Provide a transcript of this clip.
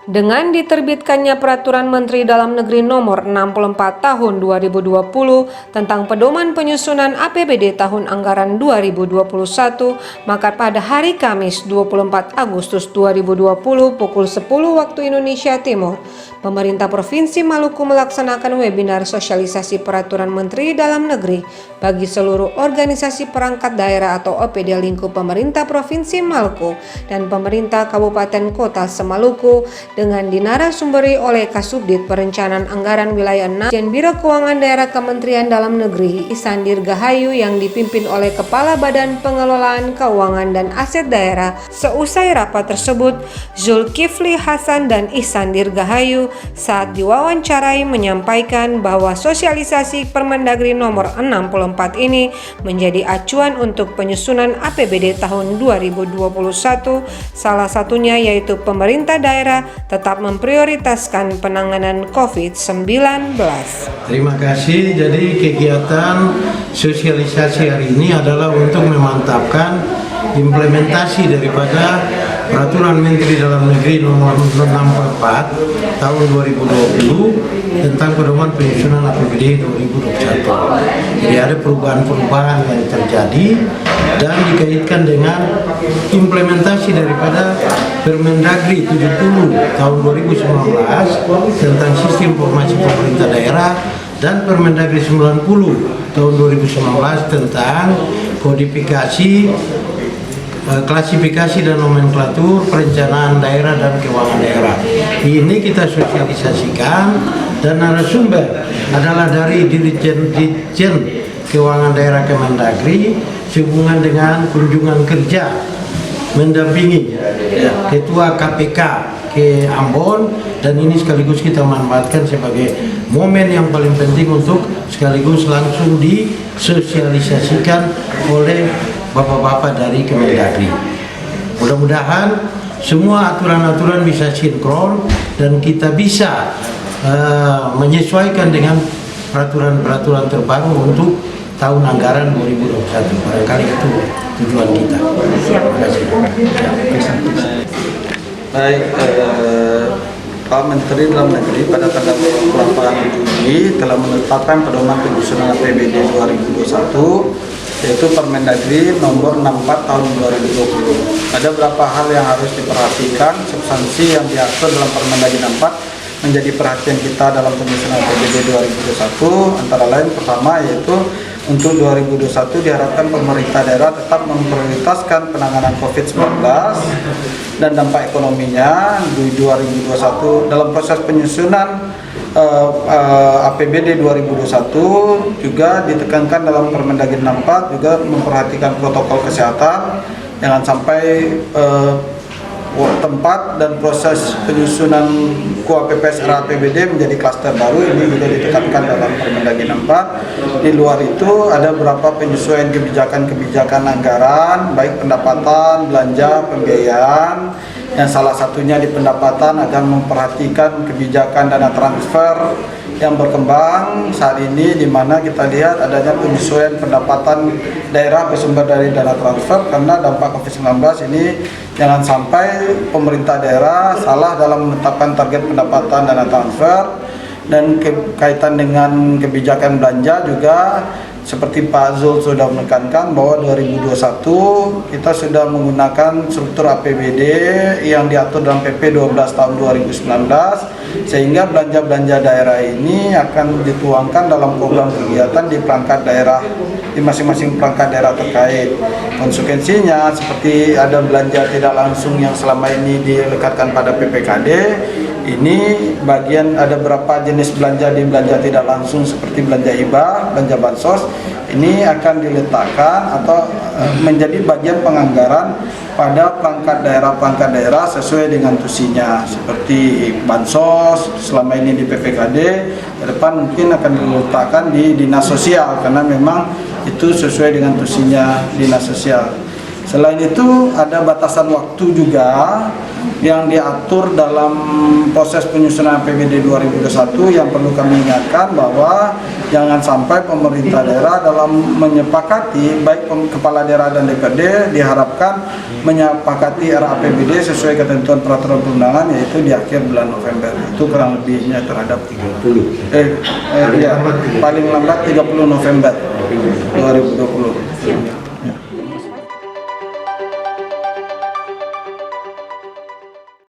Dengan diterbitkannya Peraturan Menteri Dalam Negeri Nomor 64 Tahun 2020 tentang pedoman penyusunan APBD tahun anggaran 2021, maka pada hari Kamis 24 Agustus 2020 pukul 10 waktu Indonesia Timur, pemerintah Provinsi Maluku melaksanakan webinar sosialisasi Peraturan Menteri Dalam Negeri bagi seluruh organisasi perangkat daerah atau OPD lingkup pemerintah Provinsi Maluku dan pemerintah Kabupaten Kota Semaluku dengan dinarasumberi oleh Kasubdit Perencanaan Anggaran Wilayah 6 Dirjen Biro Keuangan Daerah Kementerian Dalam Negeri Ihsan Dirgahayu yang dipimpin oleh Kepala Badan Pengelolaan Keuangan dan Aset Daerah. Seusai rapat tersebut, Zulkifli Hasan dan Ihsan Dirgahayu saat diwawancarai menyampaikan bahwa sosialisasi Permendagri nomor 64 ini menjadi acuan untuk penyusunan APBD tahun 2021, salah satunya yaitu pemerintah daerah tetap memprioritaskan penanganan COVID-19. Terima kasih. Jadi kegiatan sosialisasi hari ini adalah untuk memantapkan implementasi daripada Peraturan Menteri Dalam Negeri Nomor 64 Tahun 2020 tentang pedoman penyusunan APBD 2021. Jadi ada perubahan-perubahan yang terjadi dan dikaitkan dengan implementasi daripada Permendagri 70 Tahun 2019 tentang Sistem Informasi Pemerintah Daerah dan Permendagri 90 Tahun 2019 tentang kodifikasi, klasifikasi dan nomenklatur perencanaan daerah dan keuangan daerah. Ini kita sosialisasikan dan narasumber adalah dari Dirjen Keuangan Daerah Kemendagri sehubungan dengan kunjungan kerja mendampingi Ketua KPK ke Ambon, dan ini sekaligus kita manfaatkan sebagai momen yang paling penting untuk sekaligus langsung disosialisasikan oleh bapak-bapak dari Kemendagri. Mudah-mudahan semua aturan-aturan bisa sinkron dan kita bisa menyesuaikan dengan peraturan-peraturan terbaru untuk tahun anggaran 2021. Barangkali itu tujuan kita. Terima kasih. Baik, Pak Menteri Dalam Negeri pada tanggal 28 Juni telah menetapkan pedoman penyusunan APBD 2021, yaitu Permendagri nomor 64 tahun 2020. Ada beberapa hal yang harus diperhatikan. Substansi yang diatur dalam Permendagri 64 menjadi perhatian kita dalam penyusunan APBD 2021, antara lain pertama yaitu untuk 2021 diharapkan pemerintah daerah tetap memprioritaskan penanganan COVID-19 dan dampak ekonominya di 2021. Dalam proses penyusunan APBD 2021 juga ditekankan dalam Permendagri 64 juga memperhatikan protokol kesehatan, jangan sampai tempat dan proses penyusunan KUAPPS APBD menjadi klaster baru. Ini juga ditekankan dalam Permendagri 64. Di luar itu ada beberapa penyesuaian kebijakan anggaran, baik pendapatan, belanja, pembiayaan. Yang salah satunya di pendapatan akan memperhatikan kebijakan dana transfer yang berkembang saat ini, di mana kita lihat adanya penyesuaian pendapatan daerah bersumber dari dana transfer karena dampak COVID-19 ini. Jangan sampai pemerintah daerah salah dalam menetapkan target pendapatan dana transfer, dan kaitan dengan kebijakan belanja juga seperti Pak Zul sudah menekankan bahwa 2021 kita sudah menggunakan struktur APBD yang diatur dalam PP 12 tahun 2019, sehingga belanja-belanja daerah ini akan dituangkan dalam program kegiatan di perangkat daerah, di masing-masing perangkat daerah terkait. Konsekuensinya seperti ada belanja tidak langsung yang selama ini dilekatkan pada PPKD, ini bagian ada berapa jenis belanja di belanja tidak langsung seperti belanja hibah, belanja bansos, ini akan diletakkan atau menjadi bagian penganggaran pada perangkat daerah sesuai dengan tusinya. Seperti bansos selama ini di PPKD, ke depan mungkin akan diletakkan di dinas sosial karena memang itu sesuai dengan tusinya dinas sosial. Selain itu ada batasan waktu juga yang diatur dalam proses penyusunan APBD 2021 yang perlu kami ingatkan bahwa jangan sampai pemerintah daerah dalam menyepakati, baik kepala daerah dan DPRD diharapkan menyepakati RAPBD sesuai ketentuan peraturan perundangan, yaitu di akhir bulan November. Itu kurang lebihnya terhadap paling lambat 30 November 2021.